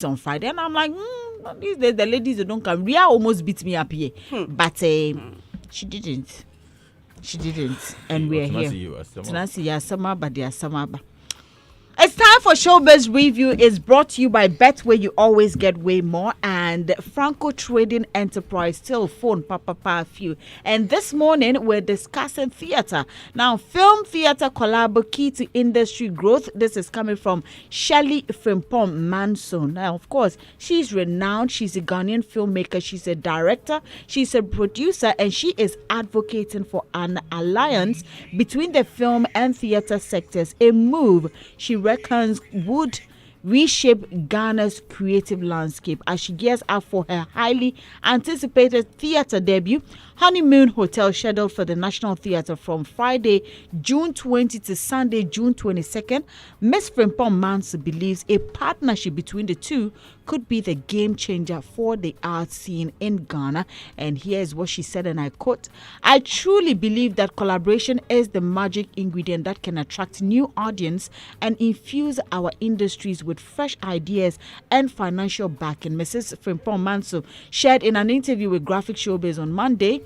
on Friday, and I'm like, these days the ladies they don't come. Ria almost beat me up here, but she didn't. She didn't, and we're here. Tenasi ya sama ba dia sama ba. It's time for Showbiz Review. It's brought to you by Bet, where you always get way more, and Franco Trading Enterprise, still phone papa few. And this morning we're discussing theater. Now, film theater collab key to industry growth. This is coming from Shirley Frimpong Manson. Now, of course, she's renowned. She's a Ghanaian filmmaker. She's a director. She's a producer, and she is advocating for an alliance between the film and theater sectors. A move she reckons would reshape Ghana's creative landscape as she gears up for her highly anticipated theater debut, Honeymoon Hotel, scheduled for the National Theatre from Friday, June 20 to Sunday, June 22nd. Ms. Frimpong Manson believes a partnership between the two could be the game changer for the art scene in Ghana. And here's what she said, and I quote, "I truly believe that collaboration is the magic ingredient that can attract new audience and infuse our industries with fresh ideas and financial backing." Mrs. Frimpong Manson shared in an interview with Graphic Showbiz on Monday.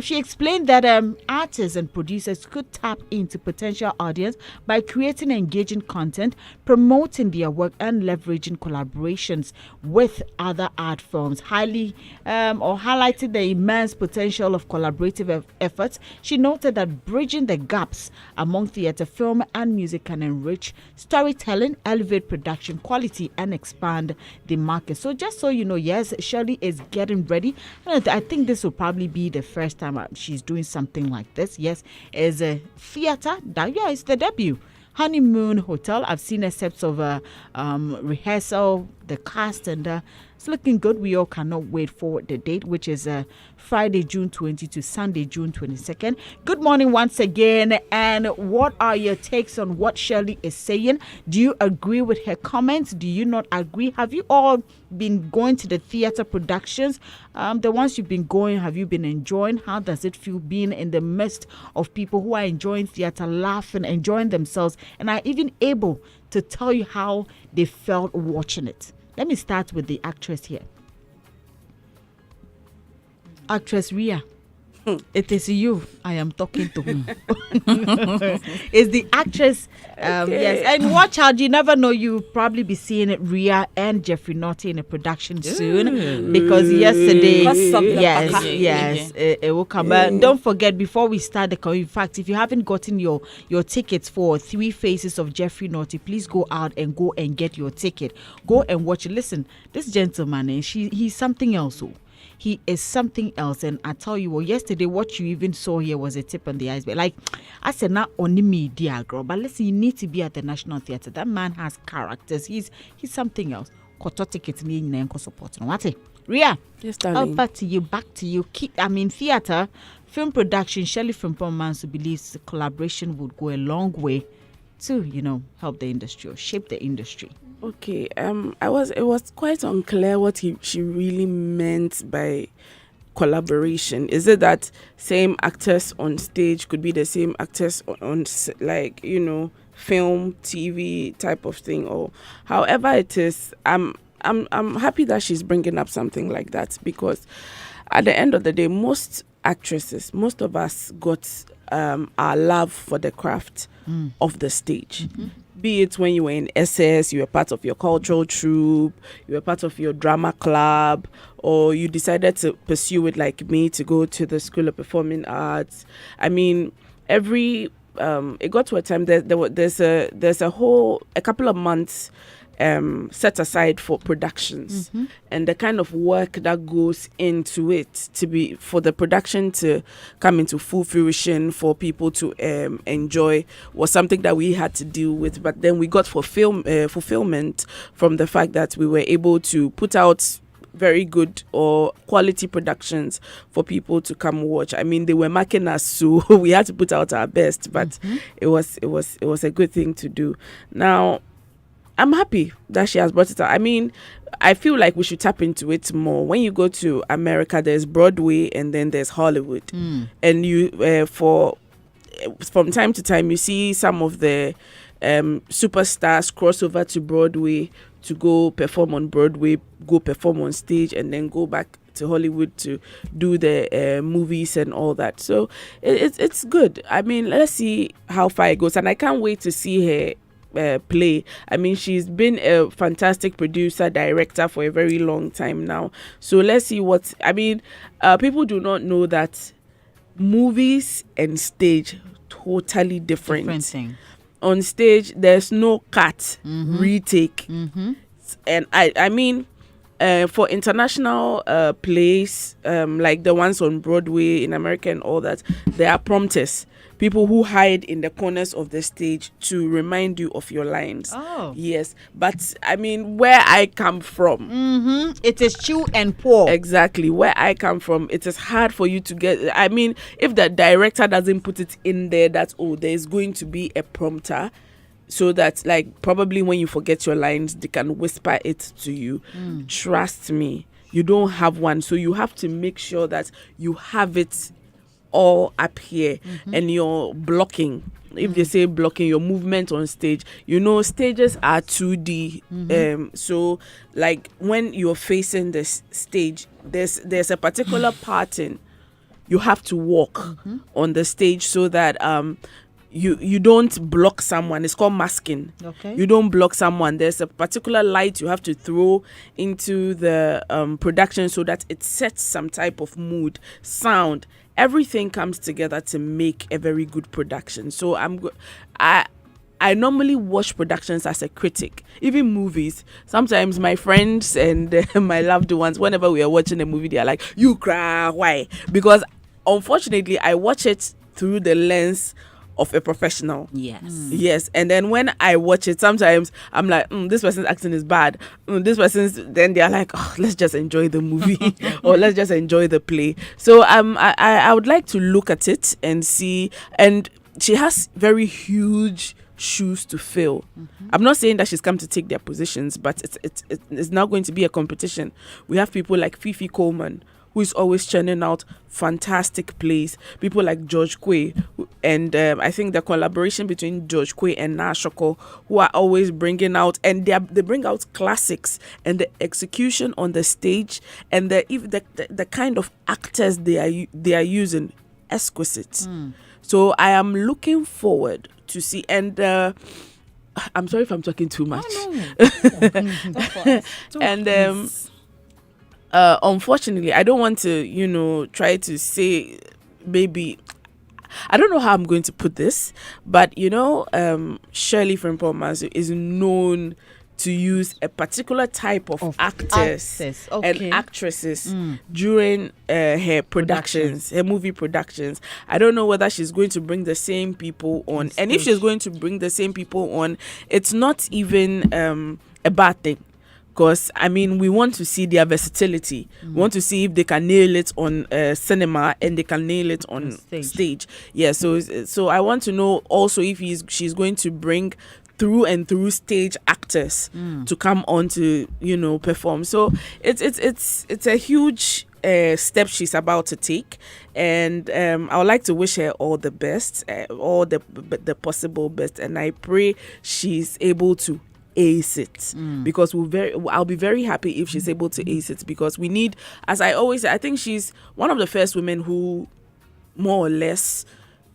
She explained that artists and producers could tap into potential audience by creating engaging content, promoting their work, and leveraging collaborations with other art forms. Highlighted the immense potential of collaborative efforts, she noted that bridging the gaps among theater, film, and music can enrich storytelling, elevate production quality, and expand the market. So just so you know, yes, Shirley is getting ready. And I think this will probably be the first time she's doing something like this. Yes, as a theater, it's the debut. Honeymoon Hotel. I've seen excerpts of rehearsal, the cast, and it's looking good. We all cannot wait for the date, which is Friday, June 20 to Sunday, June 22nd. Good morning once again. And what are your takes on what Shirley is saying? Do you agree with her comments? Do you not agree? Have you all been going to the theater productions? The ones you've been going, have you been enjoying? How does it feel being in the midst of people who are enjoying theater, laughing, enjoying themselves, and are even able to tell you how they felt watching it? Let me start with the actress here. Actress Ria. It is you I am talking to. It's the actress. Yes. And watch out, you never know, you'll probably be seeing it, Ria and Jeffrey Naughty in a production soon. Because yesterday, it will come. Don't forget, before we start the in fact, if you haven't gotten your tickets for Three Faces of Jeffrey Naughty, please go out and go and get your ticket. Go and watch it. Listen, this gentleman, he's something else. He is something else. And I tell you what, yesterday, what you even saw here was a tip on the iceberg. Like, I said, not only me, dear girl, but listen, you need to be at the National Theatre. That man has characters. He's something else. Koto tickets, me and support. What? Ria, yes, darling. Back to you. Theatre, film production, Shirley Frimpong Manson believes collaboration would go a long way to, help the industry or shape the industry. Okay, it was quite unclear what she really meant by collaboration. Is it that same actors on stage could be the same actors on film, TV type of thing, or however it is? I'm happy that she's bringing up something like that, because at the end of the day, most of us got our love for the craft of the stage. Mm-hmm. Be it when you were in SS, you were part of your cultural troupe, you were part of your drama club, or you decided to pursue it like me, to go to the School of Performing Arts. I mean, it got to a time that there's a couple of months set aside for productions, and the kind of work that goes into it for the production to come into full fruition, for people to enjoy, was something that we had to deal with. But then we got fulfillment from the fact that we were able to put out very good or quality productions for people to come watch. I mean, they were marking us, so we had to put out our best, but it was a good thing to do. Now, I'm happy that she has brought it out. I mean, I feel like we should tap into it more. When you go to America, there's Broadway and then there's Hollywood. And you, from time to time, you see some of the superstars cross over to Broadway to go perform on Broadway, go perform on stage, and then go back to Hollywood to do the movies and all that. So it's good. I mean, let's see how far it goes, and I can't wait to see her play. I mean, she's been a fantastic producer, director for a very long time now. So let's see what, I mean, people do not know that movies and stage totally different thing. On stage there's no cut, retake, and I mean, for international plays, like the ones on Broadway in America and all that, there are prompters, people who hide in the corners of the stage to remind you of your lines. Oh. Yes. But I mean, where I come from, it is chew and pour. Exactly. Where I come from, it is hard for you to get. I mean, if the director doesn't put it in there that, oh, there is going to be a prompter, so that, like, probably when you forget your lines, they can whisper it to you. Trust me, you don't have one. So you have to make sure that you have it all up here, and you're blocking. If they say blocking your movement on stage, you know, stages are 2D. So like when you're facing this stage, there's a particular pattern you have to walk on the stage, so that you don't block someone. It's called masking. Okay. You don't block someone. There's a particular light you have to throw into the production, so that it sets some type of mood, sound. Everything comes together to make a very good production. So I normally watch productions as a critic, even movies. Sometimes my friends and my loved ones, whenever we are watching a movie, they are like, "You cry, why?" Because unfortunately, I watch it through the lens of a professional. Yes. And then when I watch it, sometimes I'm like, this person's acting is bad. Then they're like, oh, let's just enjoy the movie or let's just enjoy the play. So I would like to look at it and see. And she has very huge shoes to fill. I'm not saying that she's come to take their positions, but it's now going to be a competition. We have people like Fifi Coleman, who is always churning out fantastic plays. People like George Quay, and I think the collaboration between George Quay and Nashoko, who are always bringing out, and they bring out classics, and the execution on the stage, and the kind of actors they are using, exquisite. So I am looking forward to see. And I'm sorry if I'm talking too much. And unfortunately, I don't want to, try to say, maybe, I don't know how I'm going to put this, but, Shirley Frimpong Masu is known to use a particular type of actors and actresses during her productions, her movie productions. I don't know whether she's going to bring the same people on. And if she's going to bring the same people on, it's not even a bad thing. Because, I mean, we want to see their versatility. We want to see if they can nail it on cinema and they can nail it on stage. Yeah, so I want to know also if she's going to bring through and through stage actors to come on to, perform. So it's a huge step she's about to take. And I would like to wish her all the best, all the possible best. And I pray she's able to ace it, because I'll be very happy if she's able to ace it, because we need, as I always say, I think she's one of the first women who more or less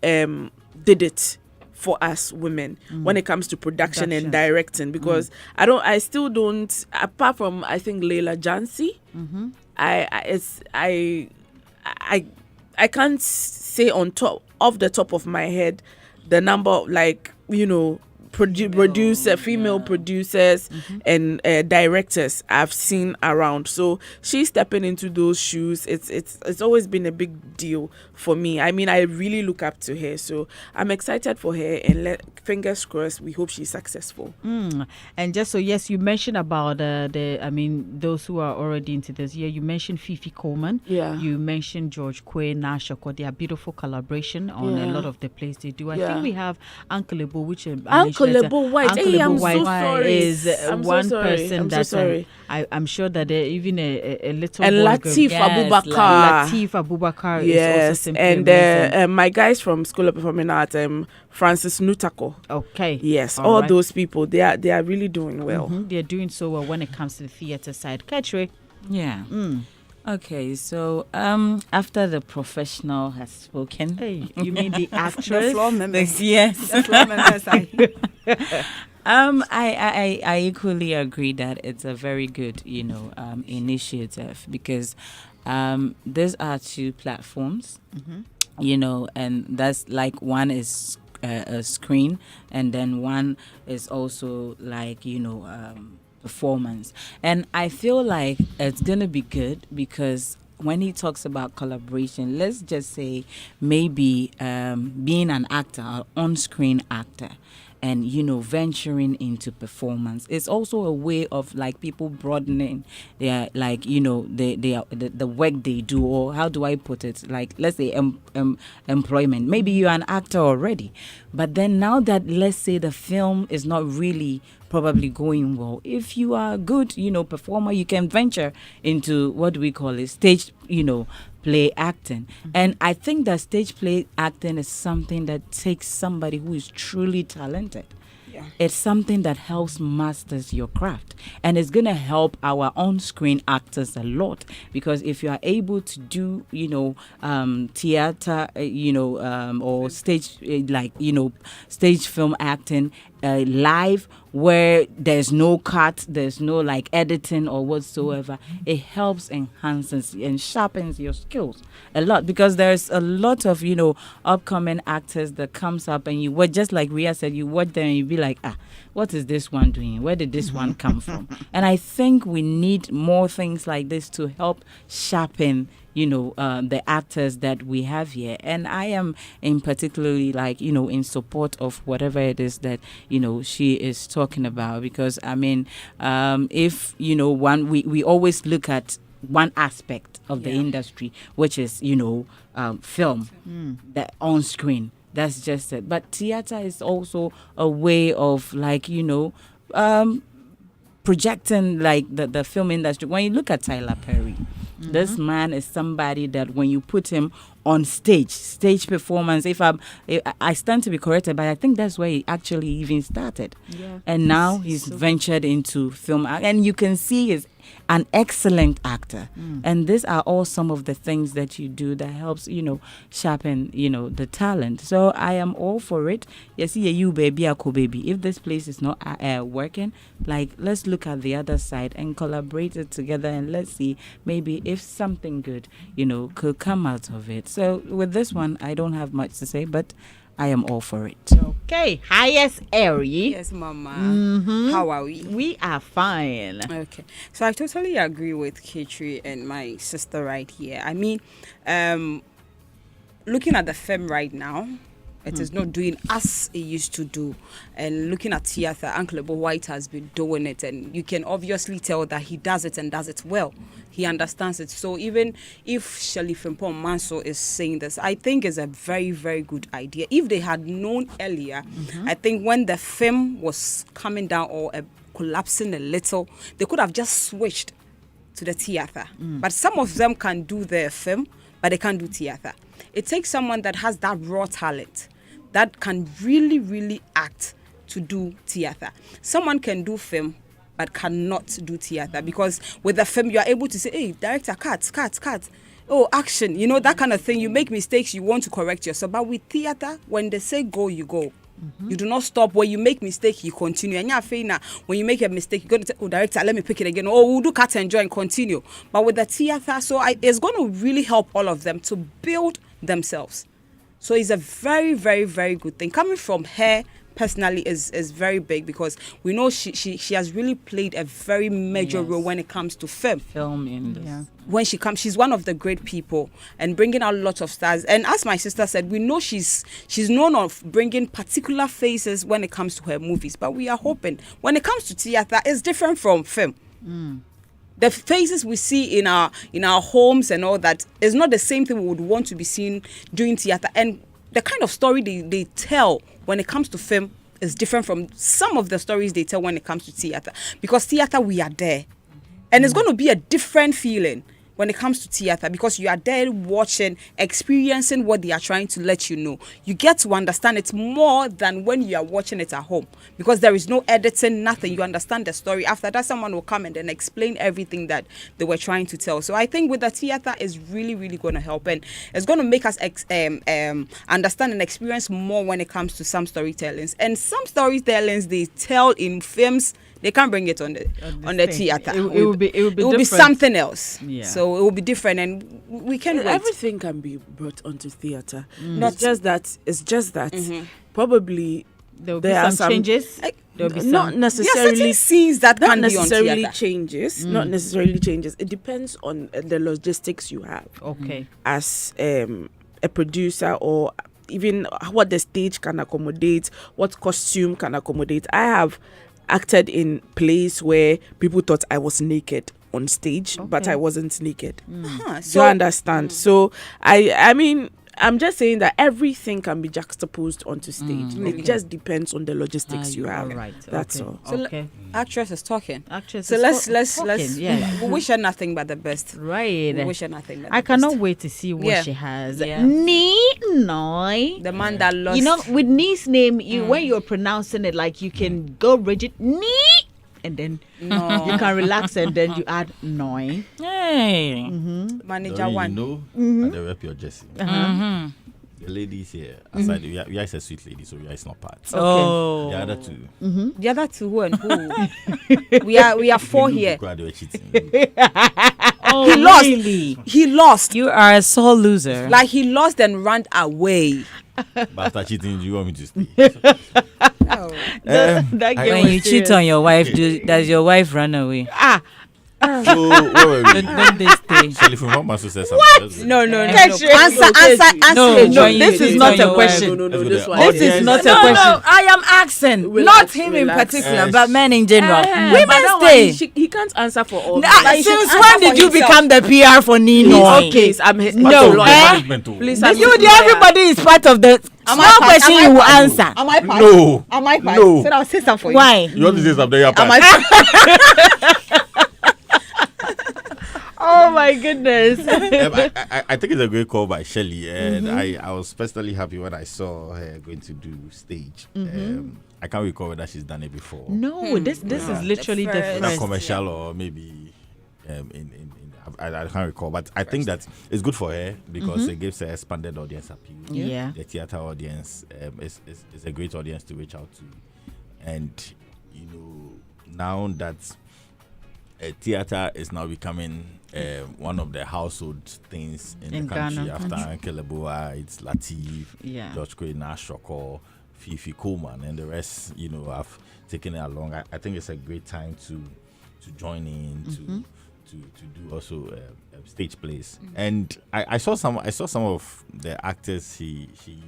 did it for us women when it comes to production and directing, because I still don't, apart from I think Leila Jansi, I can't say off the top of my head the number of, like, female producers and directors I've seen around. So she's stepping into those shoes. It's always been a big deal for me. I mean, I really look up to her, so I'm excited for her, and fingers crossed, we hope she's successful. And just so, yes, you mentioned about those who are already into this. Yeah, you mentioned Fifi Coleman. Yeah. You mentioned George Quay, Nashoko. They are beautiful collaboration on a lot of the plays they do. I think we have Uncle Ebo, which much later. Uncle White. Uncle Hey, I'm White so sorry. is I'm so one sorry. person I'm so that sorry. I'm sure that even a little And boy Latif Abubakar. Latif Abubakar is also simply amazing. And my guys from School of Performing Arts, Francis Nutako. Okay. Yes, all right. those people, they are really doing well. They're doing so well when it comes to the theatre side. Ketri. Yeah. Okay, so after the professional has spoken, Hey, you mean the actress? The floor members. yes, The floor members. I equally agree that it's a very good, initiative because these are two platforms, and that's like one is a screen, and then one is also like performance. And I feel like it's gonna be good because when he talks about collaboration, let's just say maybe being an actor, an on-screen actor, and venturing into performance, it's also a way of like people broadening their the work they do, or how do I put it, like let's say employment. Maybe you're an actor already, but then now that let's say the film is not really probably going well, if you are a good performer, you can venture into what we call it stage play acting. And I think that stage play acting is something that takes somebody who is truly talented. It's something that helps masters your craft, and it's gonna help our on-screen actors a lot, because if you are able to do theater or stage stage film acting live, where there's no cut, there's no like editing or whatsoever, it helps enhances and sharpens your skills a lot, because there's a lot of upcoming actors that comes up and you watch, just like Ria said, you watch them and you be like, what is this one doing? Where did this one come from? And I think we need more things like this to help sharpen the actors that we have here. And I am in particularly in support of whatever it is that she is talking about, because I mean if we always look at one aspect of the industry, which is film, the on screen, that's just it. But theater is also a way of projecting the film industry. When you look at Tyler Perry, this man is somebody that when you put him on stage performance, if I stand to be corrected, but I think that's where he actually even started. And now he's ventured into film, and you can see he's an excellent actor. And these are all some of the things that you do that helps sharpen the talent. So I am all for it. Yes, you baby, baby. If this place is not working, let's look at the other side and collaborate it together, and let's see maybe if something good could come out of it. So with this one, I don't have much to say, but I am all for it. Okay, highest Airy. Yes, Mama. How are we? We are fine. Okay, so I totally agree with Kitri and my sister right here. I mean, looking at the film right now, it is not doing as it used to do. And looking at theater, Uncle White has been doing it, and you can obviously tell that he does it and does it well. He understands it. So even if Shirley Frimpong Manso is saying this, I think it's a very, very good idea. If they had known earlier, I think when the film was coming down or collapsing a little, they could have just switched to the theater. But some of them can do the film, but they can't do theater. It takes someone that has that raw talent, that can really, really act to do theater. Someone can do film, but cannot do theater, because with the film, you are able to say, hey, director, cut. Oh, action, that kind of thing. You make mistakes, you want to correct yourself. But with theater, when they say go, you go. You do not stop. When you make mistake, you continue. And when you make a mistake, you're going to say, oh, director, let me pick it again. Oh, we'll do cut and join, continue. But with the theater, it's going to really help all of them to build themselves. So it's a very, very, very good thing. Coming from her personally is very big, because we know she has really played a very major role when it comes to film industry. When she comes, she's one of the great people and bringing out lots of stars. And as my sister said, we know she's known of bringing particular faces when it comes to her movies, but we are hoping when it comes to theater, it's different from film. The faces we see in our homes and all that is not the same thing we would want to be seen doing theater. And the kind of story they tell when it comes to film is different from some of the stories they tell when it comes to theater. Because theater, we are there. And it's going to be a different feeling when it comes to theater, because you are there watching, experiencing what they are trying to let you know. You get to understand it more than when you are watching it at home, because there is no editing, nothing. You understand the story. After that, someone will come and then explain everything that they were trying to tell. So I think with the theater is really, really going to help, and it's going to make us understand and experience more when it comes to some storytellings. And some storytellings they tell in films, they can't bring it on the theater. It will be something else. Yeah. So it will be different, and we can wait. Everything can be brought onto theater. It's just that probably There will be there are some changes. There will be not some. necessarily scenes that not can be on necessarily theater. changes. Not necessarily changes. It depends on the logistics you have Okay. as a producer, or even what the stage can accommodate, what costume can accommodate. I have acted in plays where people thought I was naked on stage, but Okay. I wasn't naked. Uh-huh. So I understand. So I mean, I'm just saying that everything can be juxtaposed onto stage. It just depends on the logistics you have. All right. That's okay. all. So Okay. Actress is talking. Actress So is let's talking, yeah. we wish her nothing but the best. Right. We wish her nothing but I the cannot best. wait to see what Yeah. she has. Yeah. Noi. The man that lost. You know, with Ni's name, when you're pronouncing it, like you can go rigid, Ni, and then No. you can relax, and then you add Noi. Hey. Manager You one. know, and they rep your Jesse. The ladies here, aside, we are a sweet lady, so we are not parts. Oh. The other two, The other two who and who? we are four here. they were cheating. Oh, He lost. really? He lost. You are a sore loser. Like he lost and ran away. But after cheating, you want me to stay? That game when was you cheat serious. on your wife, does your wife run away? So, where were we? Don't they stay? Shelly from Mama said something. What? No. Catch it. Answer. No, No, when this you is cheat not on a your question. wife. No, Let's go this there. one. This is not a No, question. I am asking, not Relax, him relax. in particular, Yes. but men in general. But Women that one, stay. he can't answer for all. Nah, men. since answer when for did you himself. become the PR for Nino? Okay, I'm his No, lawyer. Management, oh. Please, You, I'm his the lawyer. everybody is part of the small question you will answer. Am I part? No. Am I part? No. So I'll say something for you. Why? You want to say something? You're Am part. I Oh my goodness. I think it's a great call by Shelly, and I was personally happy when I saw her going to do stage. I can't recall whether she's done it before. No, this is literally the The first. first. Not commercial or maybe I can't recall, but I think that it's good for her because it gives her expanded audience appeal. Yeah. The theater audience is a great audience to reach out to, and now that theater is now becoming one of the household things in the country. Ghana. After Uncle Eboa, it's Latif, Yeah. George Quayna, Shoko, Fifi Coleman, and the rest. Have taken it along. I think it's a great time to join in to do also stage plays. And I saw some of the actors he used.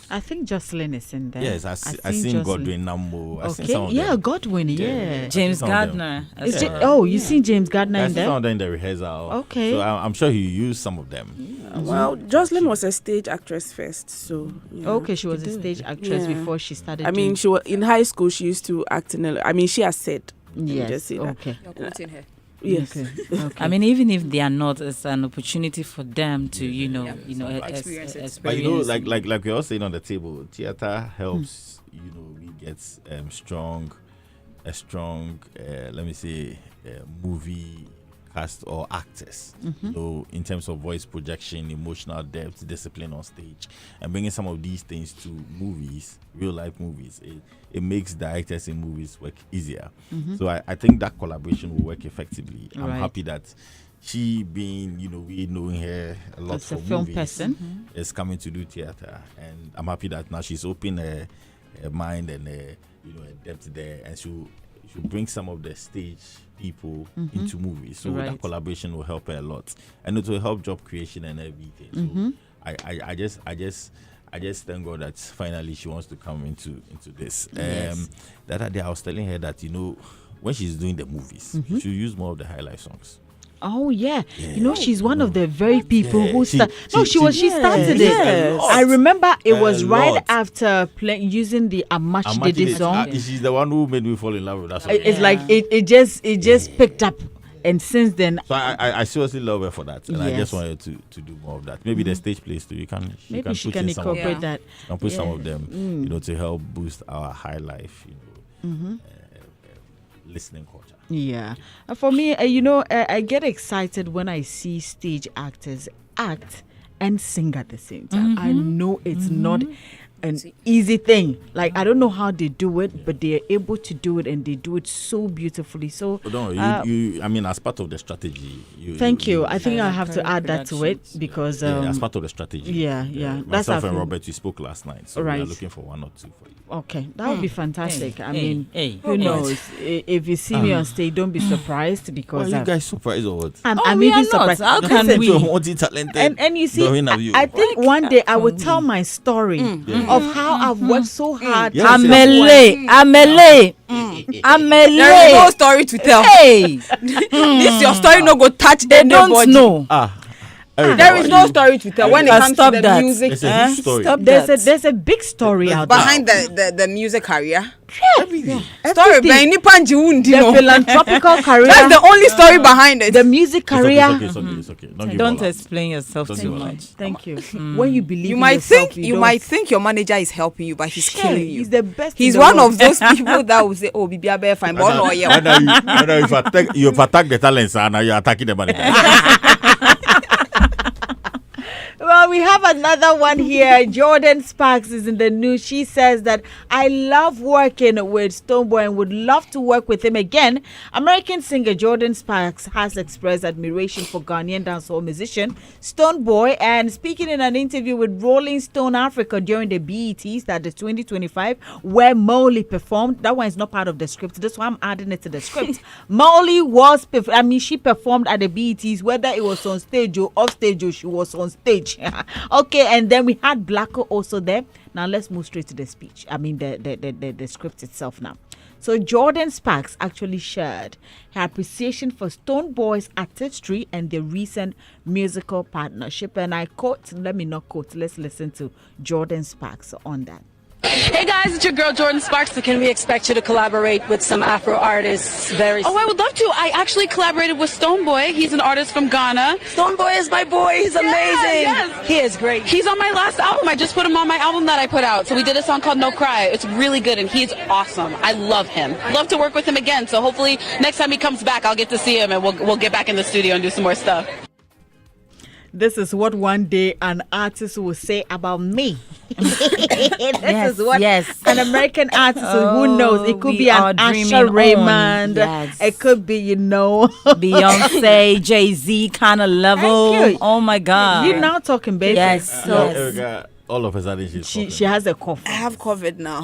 I think Jocelyn is in there. Yes, I seen Jocelyn. Godwin Nambo. I seen some Okay. of Yeah, them. Godwin. Yeah. James Some of them. Gardner. Is as it, well. you seen James Gardner I in seen there? some of them in the rehearsal. Okay. So I'm sure he used some of them. Well, Jocelyn was a stage actress first, so Okay, she was a stage actress Yeah. before she started. I mean, she was in high school. She used to act in. She has said. Let me yes. just say that. Okay. You're quoting her. Yes. Okay. Okay. I mean, even if they are not, it's an opportunity for them to, Experience it. experience. But like we're all saying on the table, theater helps. We get a strong, let me say, movie cast or actors. In terms of voice projection, emotional depth, discipline on stage, and bringing some of these things to movies, real life movies, it makes directors in movies work easier. So I think that collaboration will work effectively. I'm Right. happy that she being, we knowing her a lot As a for film movies, person. is coming to do theater, and I'm happy that now she's open her mind and her depth there, and she'll bring some of the stage people into movies. So Right. that collaboration will help her a lot, and it will help job creation and everything. So I just thank God that finally she wants to come into this. Yes. The other day I was telling her that when she's doing the movies, she should use more of the highlight songs. Oh yeah. You know, she's one of the very people who she started it. Yes. I remember it was right lot. after using the Amachi Dede song. She's the one who made me fall in love with that song. It's like it just picked up, and since then. So I seriously love her for that, and I Yes. just wanted to do more of that. Maybe the stage plays too. Maybe she put can in some of incorporate them. that. You can put some of them, to help boost our high life, listening culture. Yeah. For me, I get excited when I see stage actors act and sing at the same time. I know it's not an easy thing. Like, I don't know how they do it, but they are able to do it, and they do it so beautifully. So, as part of the strategy. Thank you. I think I have to add that to it because as part of the strategy. Yeah. Myself and Robert, we spoke last night, so we are looking for one or two for you. Okay, that would be fantastic. Who knows? If you see me on stage, don't be surprised because you guys surprised or what? I'm even surprised. How can we? Multi-talented. And you see, I think one day I will tell my story of how I've worked so hard. Yes. Amele. There is no story to tell. Hey, This your story no go touch they anybody. don't know. There is no story to tell when it comes to the music. It's a huge story. Stop There's a big story out there. Behind the music career. Everything. Story behind The philanthropical career. That's the only story behind it. The music career. It's okay. Don't explain yourself too much. Thank you. When you believe You in might yourself, think you might think your manager is helping you, but he's killing you. He's the best. He's in the one world. of those people that will say, "Oh, Bibi Abe fine, but no, yeah." Whether you attack the talents and now you're attacking the manager. Well, we have another one here. Jordin Sparks is in the news. She says that I love working with Stonebwoy and would love to work with him again. American singer Jordin Sparks has expressed admiration for Ghanaian dancehall musician Stonebwoy, and speaking in an interview with Rolling Stone Africa during the BETs, that is 2025, where Molly performed. That one is not part of the script. That's why I'm adding it to the script. Molly she performed at the BETs, whether it was on stage or off stage, or she was on stage. Okay, and then we had Blacko also there. Now let's move straight to the speech. The script itself now. So Jordin Sparks actually shared her appreciation for Stonebwoy's artistry and their recent musical partnership. And I quote, let me not quote, let's listen to Jordin Sparks on that. Hey guys, it's your girl Jordin Sparks. So can we expect you to collaborate with some Afro artists very soon? Oh, I would love to. I actually collaborated with Stonebwoy. He's an artist from Ghana. Stonebwoy is my boy. He's amazing. Yes. He is great. He's on my last album. I just put him on my album that I put out. So we did a song called No Cry. It's really good and he's awesome. I love him. Love to work with him again. So hopefully next time he comes back, I'll get to see him and we'll get back in the studio and do some more stuff. This is what one day an artist will say about me. This is what an American artist who knows. It could be an Asha Raymond. Yes. It could be, Beyonce, Jay-Z kind of level. Oh my God. You're now talking basic. Yes. So Erica, all of a sudden she has a cough. I have COVID now.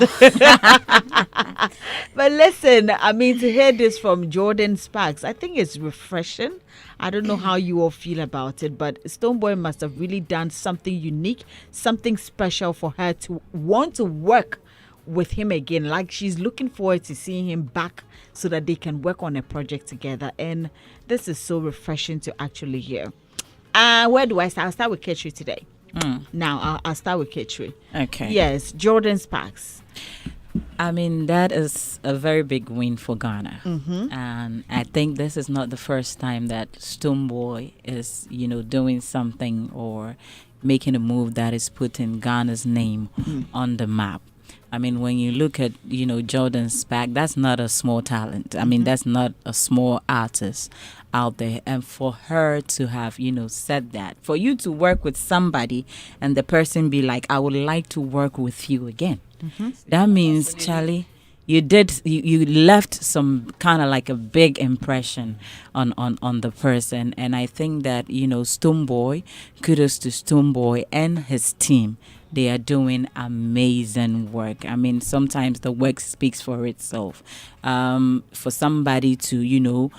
But listen, to hear this from Jordin Sparks, I think it's refreshing. I don't know how you all feel about it, but Stonebwoy must have really done something unique, something special for her to want to work with him again. Like, she's looking forward to seeing him back so that they can work on a project together. And this is so refreshing to actually hear. Where do I start? I'll start with Ketri today. Now, I'll start with Ketri. Okay. Yes, Jordin Sparks. That is a very big win for Ghana. And I think this is not the first time that Stonebwoy is, doing something or making a move that is putting Ghana's name on the map. When you look at, Jordin Sparks, that's not a small talent. That's not a small artist out there. And for her to have, said that, for you to work with somebody and the person be like, I would like to work with you again. That means, Charlie, you left some kind of like a big impression on the person. And I think that, Stonebwoy, kudos to Stonebwoy and his team. They are doing amazing work. Sometimes the work speaks for itself. for somebody to,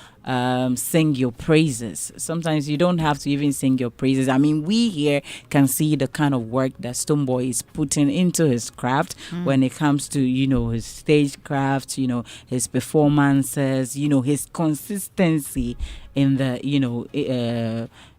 sing your praises. Sometimes you don't have to even sing your praises. I mean, we here can see the kind of work that Stonebwoy is putting into his craft when it comes to, his stage craft, his performances, his consistency in the,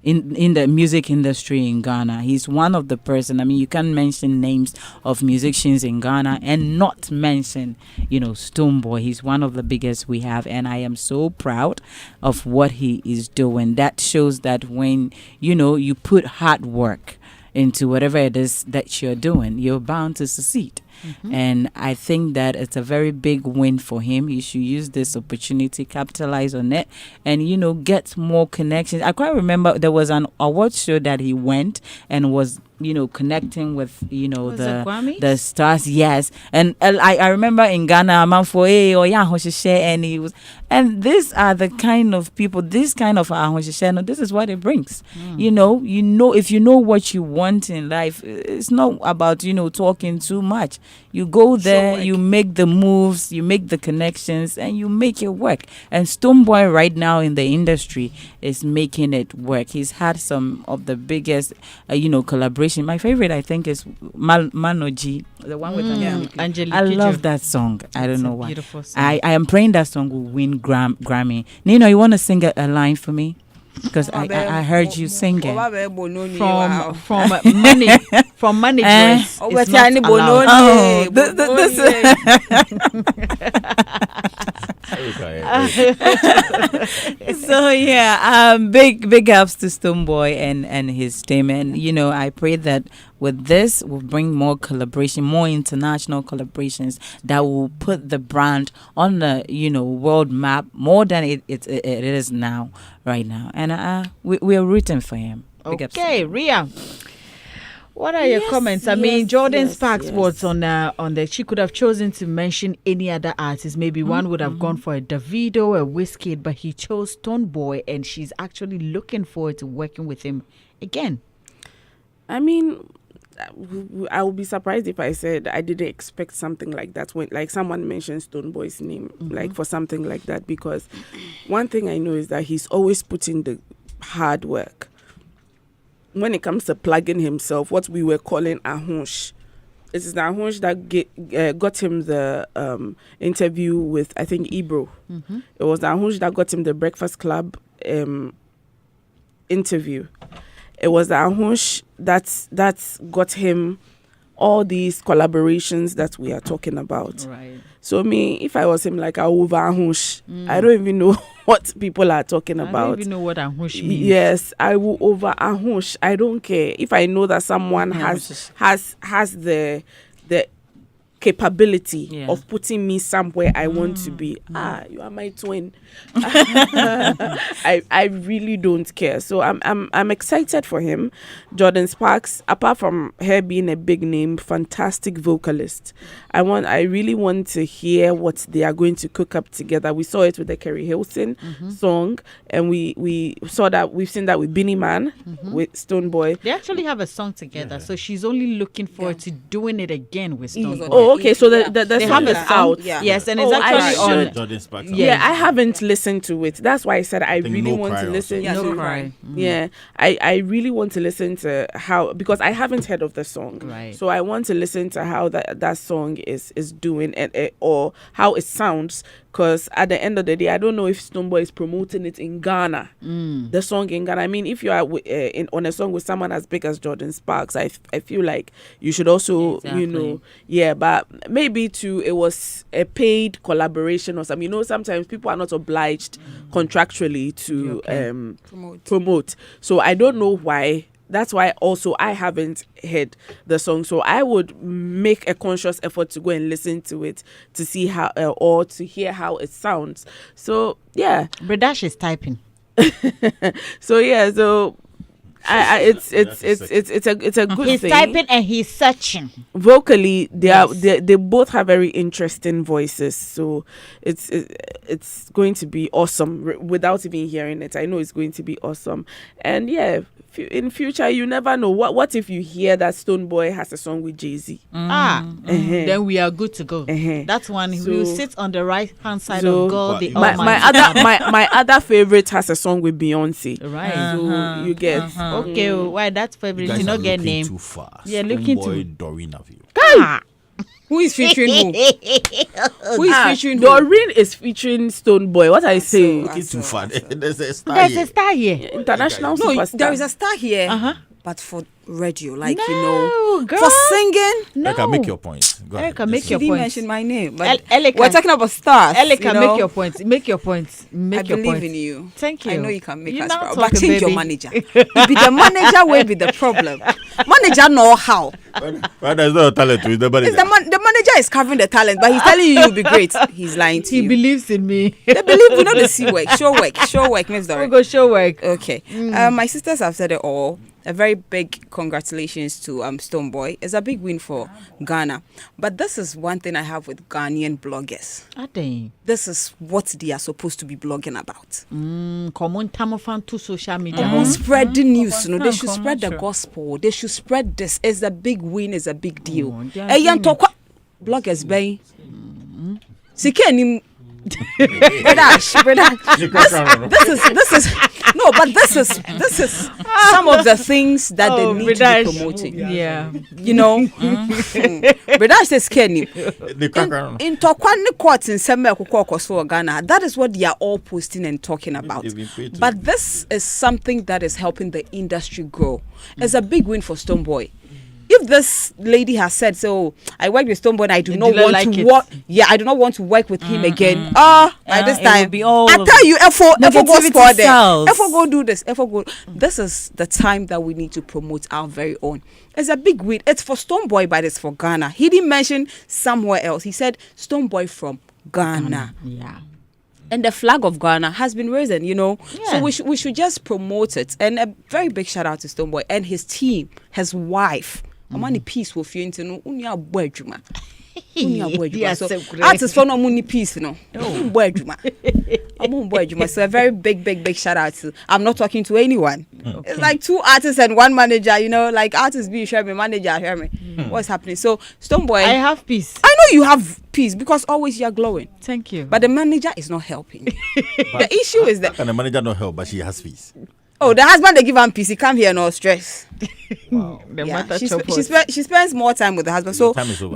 in the music industry in Ghana. He's one of the person. I mean, you can't mention names of musicians in Ghana and not mention, Stonebwoy. He's one of the biggest we have, and I am so proud of what he is doing. That shows that when, you put hard work into whatever it is that you're doing, you're bound to succeed. And I think that it's a very big win for him. He should use this opportunity, capitalize on it, and get more connections. I quite remember there was an award show that he went and was connecting with the stars. Yes, and I remember in Ghana, and he was, and these are the kind of people, this kind of this is what it brings. If you know what you want in life, it's not about talking too much. You go there, you make the moves, you make the connections, and you make it work. And Stonebwoy right now in the industry is making it work. He's had some of the biggest collaboration. My favorite, I think, is Manoji, the one with Angelique. I love that song. I don't know why. Beautiful song. I am praying that song will win Grammy. Nino, you want to sing a line for me? Because I heard you sing it. From money dress. It's not allowed. So yeah, big ups to Stonebwoy and his team, and I pray that with this we'll bring more collaboration, more international collaborations that will put the brand on the world map more than it is now, right now, and we are rooting for him. Okay, Ria. What are your comments? I mean, Jordin Sparks was on the. She could have chosen to mention any other artist. Maybe one would have gone for a Davido, a Wizkid, but he chose Stonebwoy, and she's actually looking forward to working with him again. I mean, I would be surprised if I said I didn't expect something like that when, like, someone mentioned Stonebwoy's name, like for something like that, because one thing I know is that he's always putting the hard work. When it comes to plugging himself, what we were calling a hunch, it is the hunch that got him the interview with, I think, Ebro. It was the hunch that got him the Breakfast Club interview. It was the hunch that got him all these collaborations that we are talking about. Right. So me, if I was him, like, I over hunch. I don't even know what people are talking about. I don't even know what a hunch means. Yes, I will over a hunch. I don't care if I know that someone has the capability of putting me somewhere I want to be. You are my twin. I really don't care. So I'm excited for him. Jordin Sparks, apart from her being a big name, fantastic vocalist. I really want to hear what they are going to cook up together. We saw it with the Kerry Hilson song, and we've seen that with Beanie Man, with Stonebwoy. They actually have a song together, so she's only looking forward to doing it again with Stonebwoy. Oh, okay. So the they song have is a song out. Yes, and it's actually on Jordin Sparks. Yeah, I haven't listened to it. That's why I said I really want to listen. No Cry. Yeah, I really want to listen to how, because I haven't heard of the song. Right. So I want to listen to how that song is doing, and or how it sounds. Because at the end of the day, I don't know if Stonebwoy is promoting it in Ghana, the song in Ghana. I mean, if you are on a song with someone as big as Jordin Sparks, I feel like you should also, but maybe too, it was a paid collaboration or something. Sometimes people are not obliged contractually to promote. So I don't know why. That's why also I haven't heard the song. So I would make a conscious effort to go and listen to it to see how, or to hear how it sounds. So, yeah. Bredash is typing. So it's a good He's thing. typing and he's searching. Vocally, they both have very interesting voices, so it's going to be awesome. Without even hearing it, I know it's going to be awesome. And yeah, in future, you never know. What if you hear that Stonebwoy has a song with Jay-Z? Then we are good to go. That's one. So- We will sit on the right hand side so of God, the my Almighty. my other favorite has a song with Beyonce. Right. So you get Okay, why that's favorite? You guys You are not get looking name. too far. Yeah, looking Stonebwoy, too- Doreen Avio. Who is featuring who? Who is featuring who? Doreen is featuring Stonebwoy. What I say? Looking too far. There's a star There's here. a star here. International No, superstar. there is a star here, but for radio, like you know, No, girl. for singing. No. Erica, make your point. Go ahead. Erica, make Let's your He see. didn't point. mention my name, but Elika. we're talking about stars. Elika, you know? make your points. Make your points. Make I your believe points. in you. Thank you. I know you can make You us now proud. talk, But change your baby. manager. It be the manager will be the problem. Manager know how. Well, there's no talent with the body. It's the manager is covering the talent, but he's telling you you'll be great. He's lying to He you. believes in me. They believe we know the C work, show work, Miss We'll Dory. go show work. Okay. My sisters have said it all. A very big congratulations to Stonebwoy. It's a big win for Ghana. But this is one thing I have with Ghanaian bloggers. Ade. This is what they are supposed to be blogging about. Come on, Tamofan to social media. Don't spread the news. No, they should Come spread the on, gospel. They should spread this. It's a big win. It's a big deal. they are Hey, doing Yantokwa bloggers, bay. Sikenim. Brother, this is no, but this is some of the things that they need to be promoting. Yeah. You know, Brother says Kenny. In Tokwani court in Semme Ghana, that is what they are all posting and talking about. They've been paid to- But this is something that is helping the industry grow. It's a big win for Stonebwoy. If this lady has said, so I work with Stonebwoy, I do You not didn't want like to it. work. Yeah, I do not want to work with him again. By this it time, would be all I tell you, F4 go negativity score there. sells. F4 go do this. F4 go. This is the time that we need to promote our very own. It's a big win. It's for Stonebwoy, but it's for Ghana. He didn't mention somewhere else. He said Stonebwoy from Ghana. Yeah. And the flag of Ghana has been risen, you know. Yeah. So we should just promote it. And a very big shout out to Stonebwoy and his team, his wife. Amani peace will feel into no unia boyjuma. Yes, So so great. artists for no money peace, no. Boyjuma. So a very big shout out to. I'm not talking to anyone. Okay. It's like two artists and one manager, you know, like artists be share me, manager share me. What's happening? So Stonebwoy, I have peace. I know you have peace because always you're glowing. Thank you. But the manager is not helping. The issue is that And the manager not help, but she has fees. the husband they give him peace. He come here no stress. the Yeah. matter She, chop sp- she, us. spe- she spends more time with the husband. Your So time is over.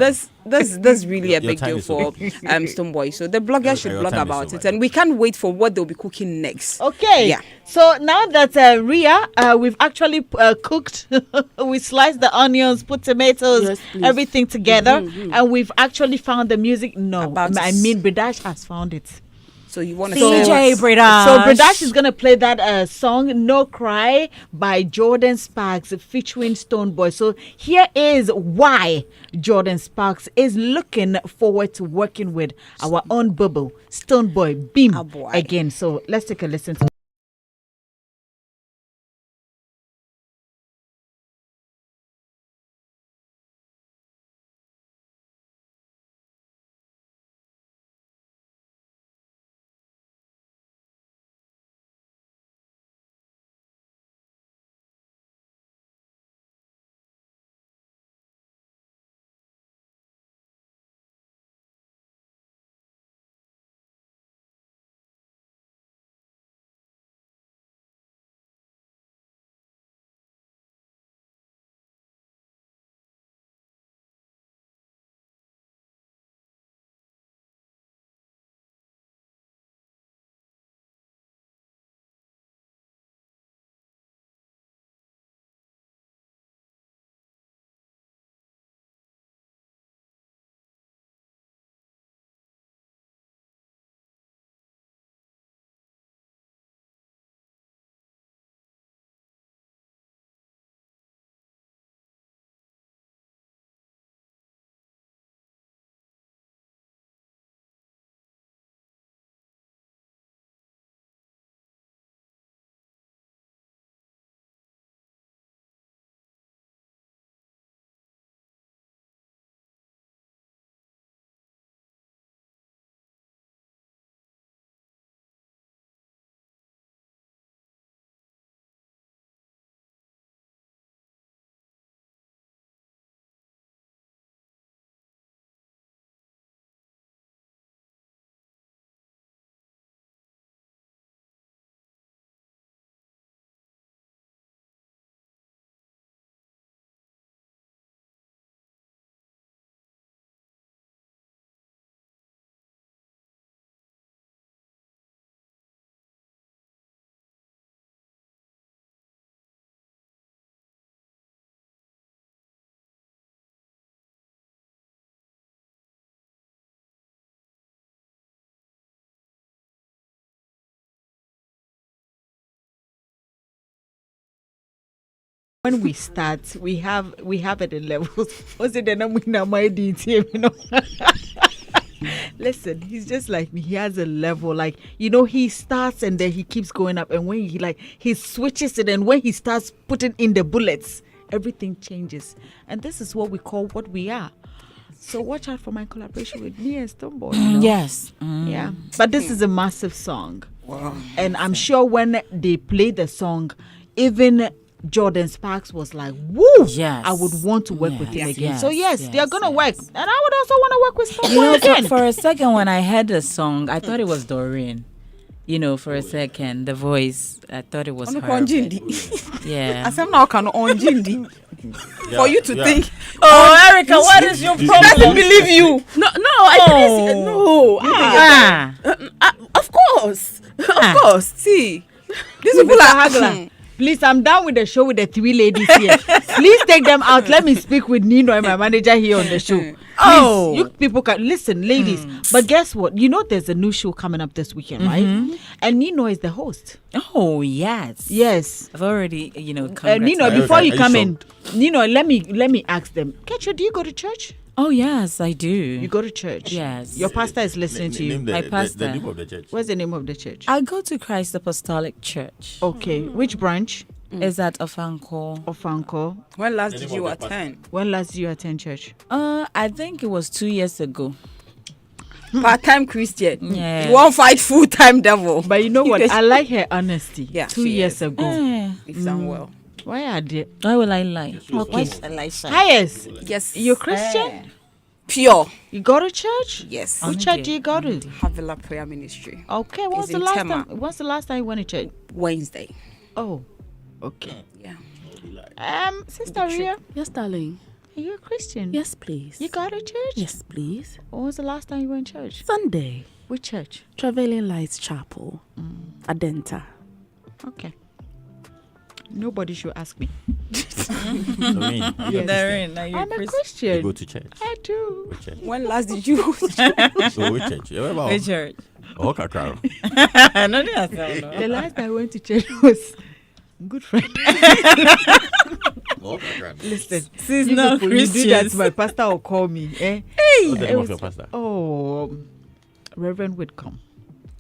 this really a Your big time deal is for over. Stonebwoy. So the bloggers should Your blog time is about over. it, and we can't wait for what they'll be cooking next. Okay. Yeah. So now that Ria, we've actually cooked, we sliced the onions, put tomatoes, Yes, please. everything together, and we've actually found the music. No, About I to mean, Bridash has found it. So you want to CJ Bridash. So Bridash is gonna play that song "No Cry" by Jordin Sparks featuring Stonebwoy. So here is why Jordin Sparks is looking forward to working with our own bubble Stonebwoy Beam Ah, boy. again. So let's take a listen to when we start, we have it in levels. What's it? Then we know my DTM, you know. Listen, he's just like me. He has a level, like, you know, he starts and then he keeps going up, and when he switches it, and when he starts putting in the bullets, everything changes. And this is what we call what we are. So watch out for my collaboration with me and Stonebwoy. You know? Yes. Yeah. But this is a massive song. Wow. And I'm sure when they played the song, even Jordin Sparks was like, woo, Yes. I would want to work with him Yes, again. yes, So yes, yes, they're going to yes. work. And I would also want to work with You Stonebwoy know, again. for a second when I heard the song, I thought it was Doreen. You know, for a second, the voice, I thought it was her. Yeah. I said now can on Jindi. For you to think, Oh, Erica, what is your problem? Doesn't believe you. No, I didn't. No. Of course. Of course. see, these people Mr. are Hagler, please, I'm done with the show with the 3 ladies here. Please take them out. Let me speak with Nino and my manager here on the show. Please, you people can listen, ladies. But guess what? You know there's a new show coming up this weekend, right? And Nino is the host. Oh, yes. Yes. I've already, Nino, Nino, before you Are you come in, shocked? Nino, let me ask them. Ketcho, do you go to church? Oh, yes, I do. You go to church? Yes. Your pastor is listening to you. Name My the pastor. name of the church. What's the name of the church? I go to Christ Apostolic Church. Okay. Which branch? Is that Ofanko? Of Anko? when last The did name you of the attend? When last did you attend church? I think it was 2 years ago. Part-time Christian. Yeah. You won't fight full-time devil. But you know what? I like her honesty. Yeah, 2 she years is. ago. You've done well. Why are they? Why will I lie? Okay. Elisha. Highest. Yes. You're Christian? Pure. You go to church? Yes. Which church do you go to? Havila Prayer Ministry. Okay. It's in Tema. When's the last time you went to church? Wednesday. Oh. Okay. Yeah. Sister Ria, Yes, darling. are you a Christian? Yes, please. You go to church? Yes, please. When was the last time you went to church? Sunday. Which church? Traveling Lights Chapel. Adenta. Okay. Nobody should ask me. Doreen, you're Darren, are you I'm a You Christian. go to church. I do. Which church? When last did you? So which church? You ever Which church? Oh, Kakra. No, that's not. The last time I went to church was Good Friday. Oh, Kakra. Listen, She's you not people, you do that, Christian. my pastor will call me. What's the It name of was- your pastor? Oh, Reverend Whitcomb.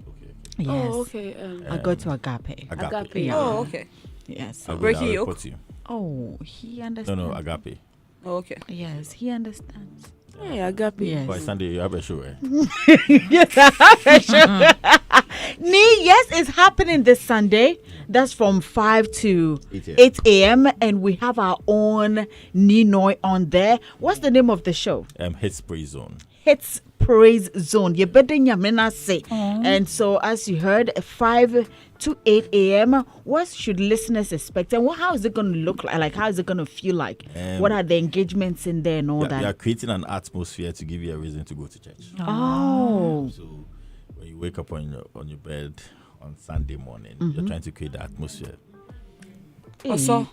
Okay. Yes. Oh, okay. I go to Agape. Agape. Yeah. Oh, okay. Yes. I'll Breaking I'll yoke? report you. Oh, he No, understands. Agape. Oh, okay. Yes, he understands. Hey, Agape. Yes. By Sunday, you have a show, eh? Yes, yes, it's happening this Sunday. That's from 5 to 8 a.m. And we have our own Ninoy on there. What's the name of the show? Hits Praise Zone. Hits Praise Zone. You better nyamena say. And so, as you heard, 5 to 8 a.m. What should listeners expect? And how is it going to look like? Like, how is it going to feel like? What are the engagements in there and all We that? are creating an atmosphere to give you a reason to go to church. Oh. So when you wake up on your bed on Sunday morning, you're trying to create the atmosphere. Also,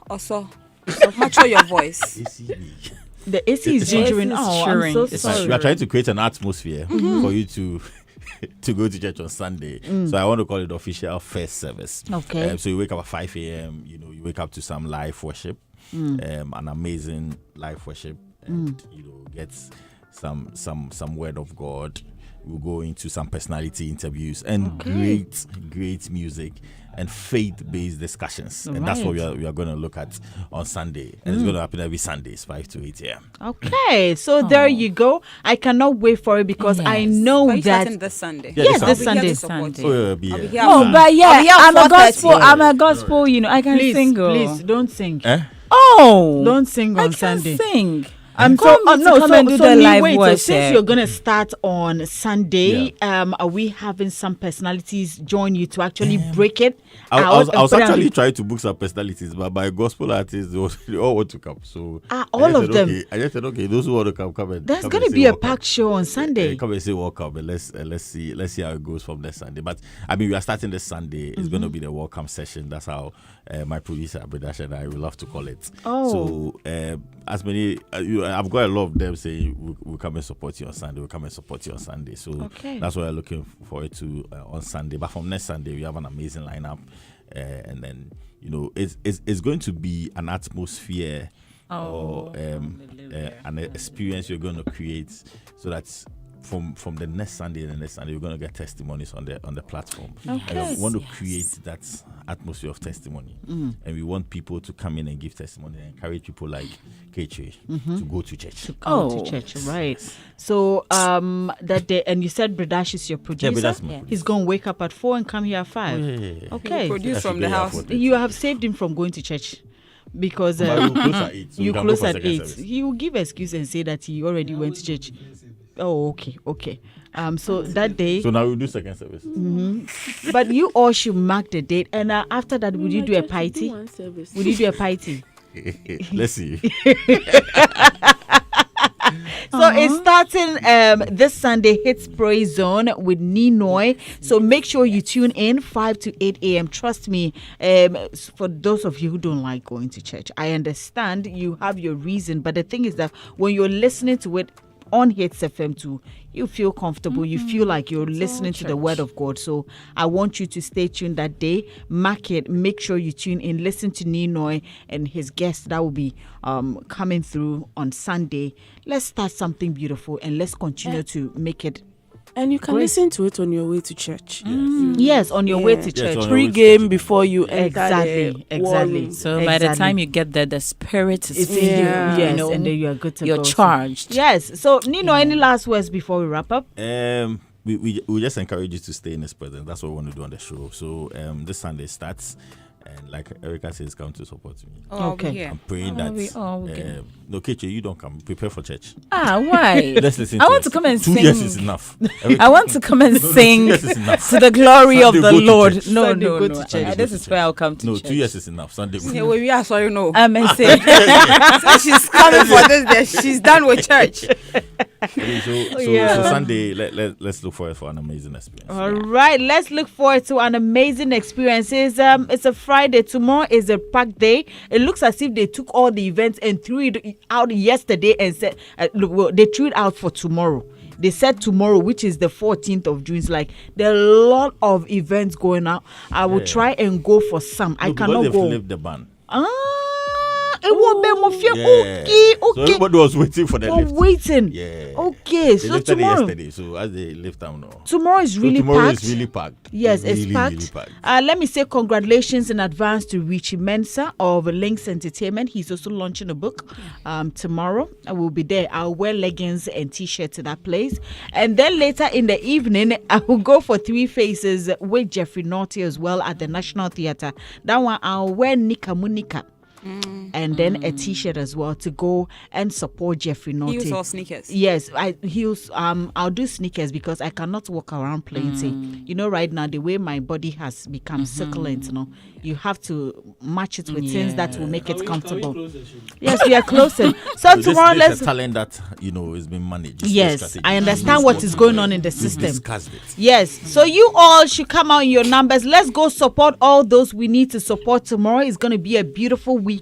mature your voice. ACB. The AC is ginger. Oh, I'm so It's sorry. We are trying to create an atmosphere for you to go to church on Sunday. So I want to call it official first service. Okay. So you wake up at 5 a.m. You wake up to some live worship, an amazing live worship, and get some word of God. We'll go into some personality interviews and great music and faith-based discussions. And that's what we are going to look at on Sunday. And it's going to happen every Sunday, 5 to 8 a.m. Okay, so there you go. I cannot wait for it because I know Are you that. starting this Sunday? Yeah, Yes, this this I'll be here Sunday. to support Sunday. you. Oh, it'll be I'll be here. here. Oh, but I'll be yeah, here I'm a 4:30. gospel. I'm a gospel. I can Please, sing. please don't sing. Eh? Oh, Don't sing I on can Sunday. sing. So Call me to come and do the live wait, so worship. since you're gonna start on Sunday, are we having some personalities join you to actually break it I out? was and put it on actually the- trying to book some personalities, but my gospel artists, they all want to come. So all I just of said, them? okay. I just said, okay, those who want to come and There's come gonna and be say a welcome. packed show on Sunday. Come and say welcome, and let's see how it goes from this Sunday. But I mean, we are starting this Sunday. It's going to be the welcome session. That's how my producer Abidash and I will love to call it. Oh. So as many, I've got a lot of them saying we'll come and support you on Sunday. We'll come and support you on Sunday. So Okay. that's what we're looking forward to on Sunday. But from next Sunday, we have an amazing lineup. and then it's going to be an atmosphere or an experience you're going to create, so that's from the next Sunday and the next Sunday, you're going to get testimonies on the platform. Okay. And we want to create that atmosphere of testimony. And we want people to come in and give testimony and encourage people like Keche to go to church. To church, right. So that day, and you said Bredash is your producer? Yeah, but that's He's going to wake up at 4 and come here at 5. Yeah. Okay. Produce from the house. You have saved him from going to church. Because but you close at 8. So you close at 8. Service. He will give excuse and say that he already went to church. Oh, okay. So that day. So now we'll do second service. But you all should mark the date, and after that, would you do a party? Would you do a party? Let's see. So it's starting this Sunday, Hits Praise Zone with Ninoy. So make sure you tune in 5 to 8 a.m. Trust me, for those of you who don't like going to church, I understand you have your reason. But the thing is that when you're listening to it on Hits FM 2, you feel comfortable. You feel like you're listening to the word of God. So I want you to stay tuned that day. Mark it. Make sure you tune in. Listen to Ninoy and his guests that will be coming through on Sunday. Let's start something beautiful and let's continue to make it. And you can listen to it on your way to church. Yes, on your way to church. Pre-game before you enter Exactly. So by the time you get there, the spirit is in you. Yes, and then you are good to go. You're charged. Yes. So, Nino, any last words before we wrap up? We just encourage you to stay in His presence. That's what we want to do on the show. So this Sunday starts. And like Erica says, come to support me. Okay. I'm praying that. No, Keche, you don't come. Prepare for church. Why? Let's listen. I want to come and 2 sing. years is enough. I want to come and sing 2 years is enough. to the glory Sunday, of the go to Lord. church. No. Sunday, go to church. Sunday, This go is to where church. I'll come to No, church. 2 years is enough. Sunday. Yeah, well, we are sorry, no. Say. So she's coming for this day. She's done with church. Okay, so Sunday, let's look forward for an amazing experience. All right, let's look forward to an amazing experience. It's a Friday. Tomorrow is a packed day. It looks as if they took all the events and threw it out yesterday and said, they threw it out for tomorrow. They said tomorrow, which is the 14th of June. It's like there are a lot of events going on. I will try and go for some. I cannot go. Flipped the ban. It won't be more fear. So everybody was waiting for the lift. Waiting. Yeah. Okay, They so lifted it tomorrow. yesterday. So as they lift down now. Tomorrow is really tomorrow packed. is really packed. Yes, really, it's packed. Really packed. Let me say congratulations in advance to Richie Mensah of Lynx Entertainment. He's also launching a book tomorrow. I will be there. I'll wear leggings and t-shirts to that place. And then later in the evening, I will go for Three Faces with Jeffrey Naughty as well at the National Theatre. That one, I'll wear Nika Munika. And then a t-shirt as well to go and support Jeffrey Naughty. Heels or sneakers? Yes, heels. I'll do sneakers because I cannot walk around plain. You know, right now the way my body has become succulent, you have to match it with things that will make it comfortable. Yes, we are closing. So tomorrow, this is a talent that has been managed. Yes, I understand what is going on in the system. Discussed it. Yes, so you all should come out in your numbers. Let's go support all those we need to support tomorrow. It's going to be a beautiful weekend,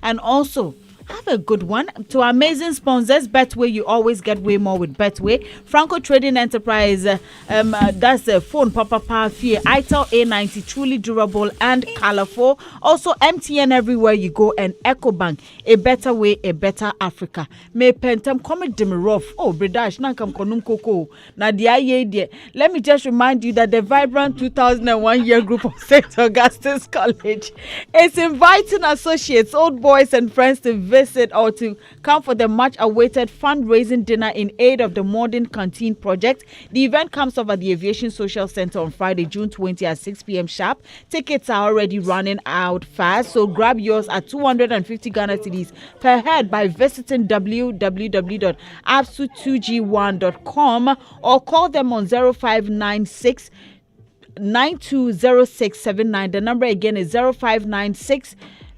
and also have a good one. To our amazing sponsors, Betway, you always get way more with Betway. Franco Trading Enterprise, that's the phone, Papa Fear, ITEL A90, truly durable and colorful. Also, MTN everywhere you go, and EcoBank, a better way, a better Africa. May Pentem come Demiroff. Oh, Bredash, Nankam Konum Koko. Nadia, let me just remind you that the vibrant 2001 year group of St. Augustine's College is inviting associates, old boys, and friends to visit or to come for the much awaited fundraising dinner in aid of the Modern Canteen project. The event comes off at the Aviation Social Center on Friday, June 20 at 6 p.m. sharp. Tickets are already running out fast, so grab yours at 250 Ghana cedis per head by visiting www.absu2g1.com or call them on 0596 920679. The number again is 0596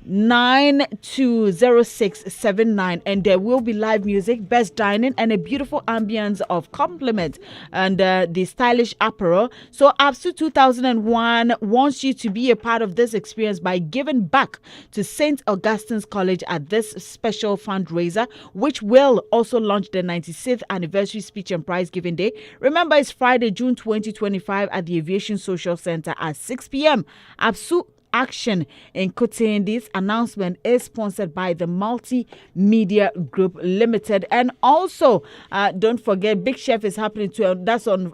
920679, and there will be live music, best dining, and a beautiful ambience of compliment and the stylish apparel. So ABSU 2001 wants you to be a part of this experience by giving back to St. Augustine's College at this special fundraiser, which will also launch the 96th anniversary speech and prize giving day. Remember, it's Friday, June 2025 at the Aviation Social Center at 6 p.m. ABSU action in Kutin. This announcement is sponsored by the Multimedia Group Limited, and also don't forget Big Chef is happening too. That's on